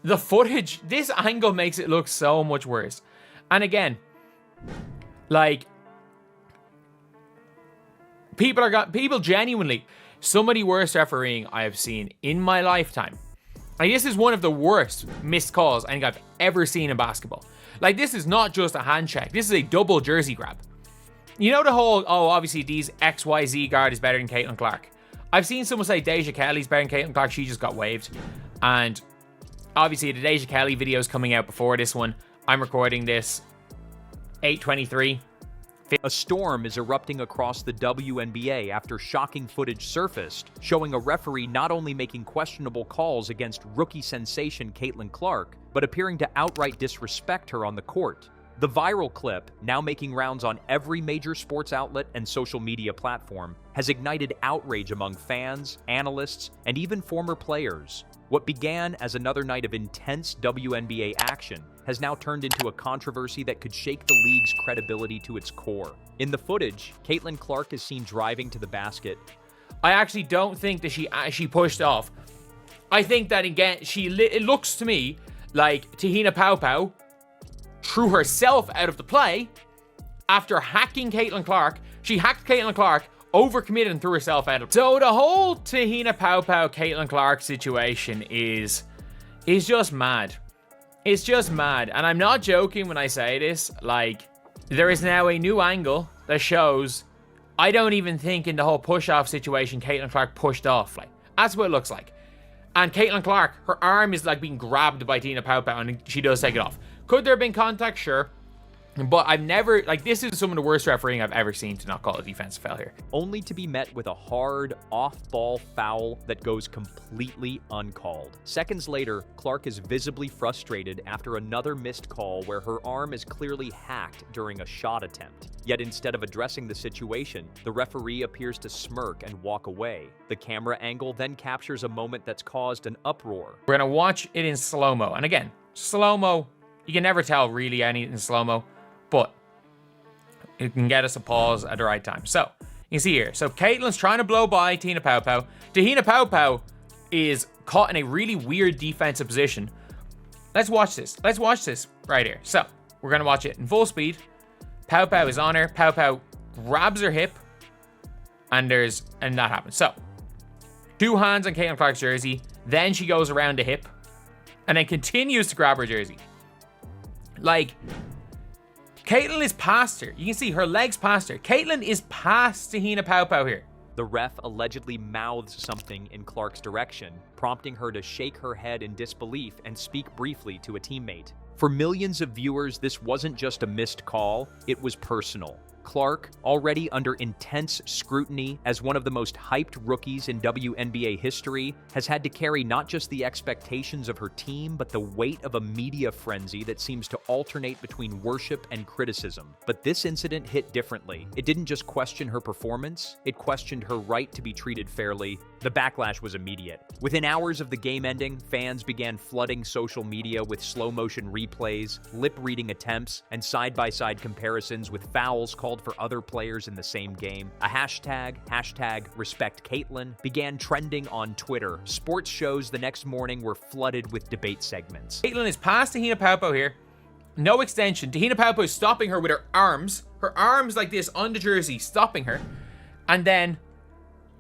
the footage, this angle makes it look so much worse. And again, like, people genuinely, some of the worst refereeing I have seen in my lifetime. Like, this is one of the worst missed calls I think I've ever seen in basketball. Like, this is not just a hand check. This is a double jersey grab. You know the whole, oh, obviously these XYZ guard is better than Caitlin Clark. I've seen someone say Deja Kelly's better than Caitlin Clark. She just got waived. And obviously the Deja Kelly video is coming out before this one. I'm recording this 8:23. A storm is erupting across the WNBA after shocking footage surfaced, showing a referee not only making questionable calls against rookie sensation Caitlin Clark, but appearing to outright disrespect her on the court. The viral clip, now making rounds on every major sports outlet and social media platform, has ignited outrage among fans, analysts, and even former players. What began as another night of intense WNBA action has now turned into a controversy that could shake the league's credibility to its core. In the footage, Caitlin Clark is seen driving to the basket. I actually don't think that she pushed off. I think that, again, it looks to me like Te-Hina Paopao threw herself out of the play after hacking Caitlin Clark. She hacked Caitlin Clark, overcommitted, and threw herself out of the play. So the whole Te-Hina Paopao Caitlin Clark situation is just mad. It's just mad. And I'm not joking when I say this. Like, there is now a new angle that shows, I don't even think in the whole push-off situation Caitlin Clark pushed off. Like, that's what it looks like. And Caitlin Clark, her arm is like being grabbed by Te-Hina Paopao, and she does take it off. Could there have been contact? Sure. But I've never, like, this is some of the worst refereeing I've ever seen to not call a defensive foul here. Only to be met with a hard, off-ball foul that goes completely uncalled. Seconds later, Clark is visibly frustrated after another missed call where her arm is clearly hacked during a shot attempt. Yet instead of addressing the situation, the referee appears to smirk and walk away. The camera angle then captures a moment that's caused an uproar. We're going to watch it in slow-mo. And again, slow-mo, you can never tell really anything in slow-mo, but it can get us a pause at the right time. So, you can see here. So, Caitlin's trying to blow by Te-Hina Paopao. Te-Hina Paopao is caught in a really weird defensive position. Let's watch this. Let's watch this right here. So, we're going to watch it in full speed. Paopao is on her. Paopao grabs her hip. And that happens. So, two hands on Caitlin Clark's jersey. Then she goes around the hip. And then continues to grab her jersey. Like, Caitlin is past her. You can see her legs past her. Caitlin is past Te-Hina Paopao here. The ref allegedly mouths something in Clark's direction, prompting her to shake her head in disbelief and speak briefly to a teammate. For millions of viewers, this wasn't just a missed call, it was personal. Clark, already under intense scrutiny as one of the most hyped rookies in WNBA history, has had to carry not just the expectations of her team, but the weight of a media frenzy that seems to alternate between worship and criticism. But this incident hit differently. It didn't just question her performance, it questioned her right to be treated fairly. The backlash was immediate. Within hours of the game ending, fans began flooding social media with slow-motion replays, lip-reading attempts, and side-by-side comparisons with fouls called for other players in the same game. A hashtag #RespectCaitlin, began trending on Twitter. Sports shows the next morning were flooded with debate segments. Caitlin is past Te-Hina Paopao here. No extension. Te-Hina Paopao is stopping her with her arms. Her arms like this on the jersey, stopping her. And then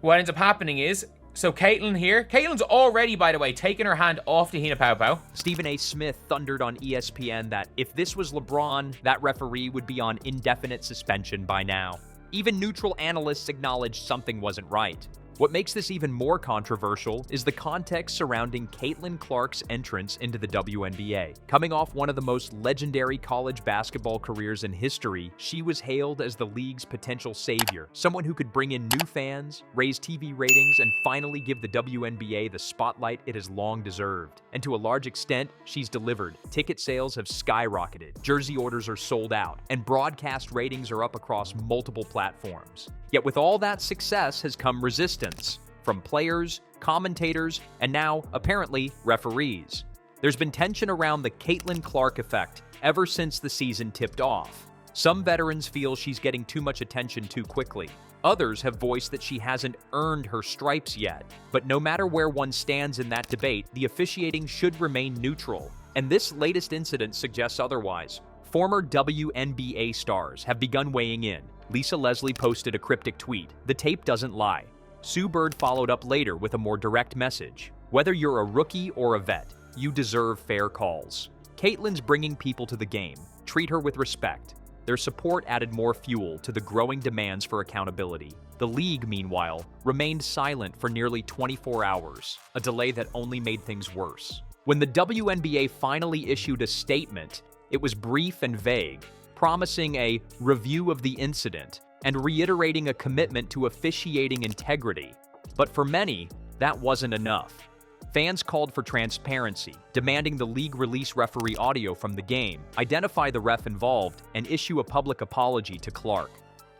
what ends up happening is, so Caitlin here, Caitlin's already, by the way, taking her hand off Te-Hina Paopao. Stephen A. Smith thundered on ESPN that if this was LeBron, that referee would be on indefinite suspension by now. Even neutral analysts acknowledged something wasn't right. What makes this even more controversial is the context surrounding Caitlin Clark's entrance into the WNBA. Coming off one of the most legendary college basketball careers in history, she was hailed as the league's potential savior, someone who could bring in new fans, raise TV ratings, and finally give the WNBA the spotlight it has long deserved. And to a large extent, she's delivered. Ticket sales have skyrocketed, jersey orders are sold out, and broadcast ratings are up across multiple platforms. Yet with all that success has come resistance from players, commentators, and now, apparently, referees. There's been tension around the Caitlin Clark effect ever since the season tipped off. Some veterans feel she's getting too much attention too quickly. Others have voiced that she hasn't earned her stripes yet. But no matter where one stands in that debate, the officiating should remain neutral. And this latest incident suggests otherwise. Former WNBA stars have begun weighing in. Lisa Leslie posted a cryptic tweet, "The tape doesn't lie." Sue Bird followed up later with a more direct message. "Whether you're a rookie or a vet, you deserve fair calls." Caitlyn's bringing people to the game. Treat her with respect. Their support added more fuel to the growing demands for accountability. The league, meanwhile, remained silent for nearly 24 hours, a delay that only made things worse. When the WNBA finally issued a statement, it was brief and vague, promising a review of the incident and reiterating a commitment to officiating integrity. But for many, that wasn't enough. Fans called for transparency, demanding the league release referee audio from the game, identify the ref involved, and issue a public apology to Clark.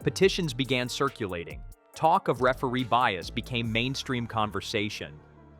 Petitions began circulating. Talk of referee bias became mainstream conversation.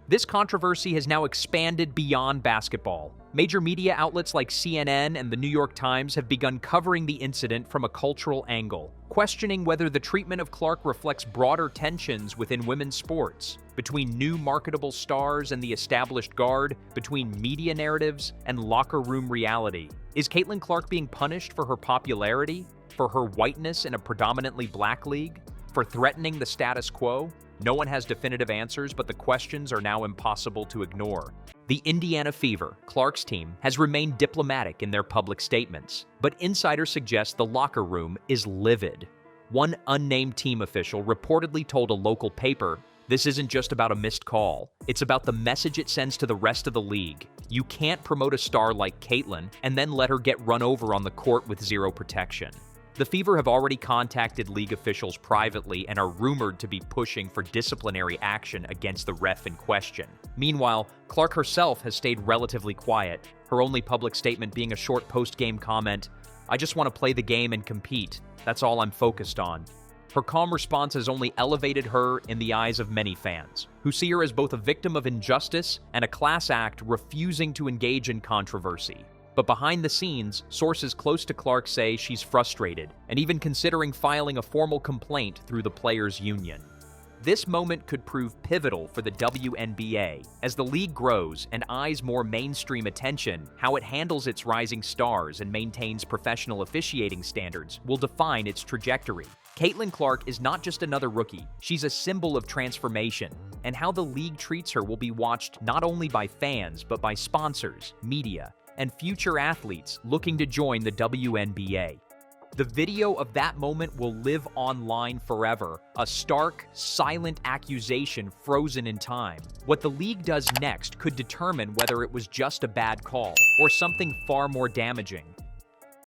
This controversy has now expanded beyond basketball. Major media outlets like CNN and the New York Times have begun covering the incident from a cultural angle, questioning whether the treatment of Clark reflects broader tensions within women's sports, between new marketable stars and the established guard, between media narratives and locker room reality. Is Caitlin Clark being punished for her popularity, for her whiteness in a predominantly black league, for threatening the status quo? No one has definitive answers, but the questions are now impossible to ignore. The Indiana Fever, Clark's team, has remained diplomatic in their public statements, but insiders suggest the locker room is livid. One unnamed team official reportedly told a local paper, "This isn't just about a missed call. It's about the message it sends to the rest of the league. You can't promote a star like Caitlyn and then let her get run over on the court with zero protection." The Fever have already contacted league officials privately and are rumored to be pushing for disciplinary action against the ref in question. Meanwhile, Clark herself has stayed relatively quiet, her only public statement being a short post-game comment, "I just want to play the game and compete. That's all I'm focused on." Her calm response has only elevated her in the eyes of many fans, who see her as both a victim of injustice and a class act refusing to engage in controversy. But behind the scenes, sources close to Clark say she's frustrated and even considering filing a formal complaint through the players' union. This moment could prove pivotal for the WNBA. As the league grows and eyes more mainstream attention, how it handles its rising stars and maintains professional officiating standards will define its trajectory. Caitlin Clark is not just another rookie, she's a symbol of transformation, and how the league treats her will be watched not only by fans, but by sponsors, media, and future athletes looking to join the WNBA. The video of that moment will live online forever, a stark, silent accusation frozen in time. What the league does next could determine whether it was just a bad call or something far more damaging.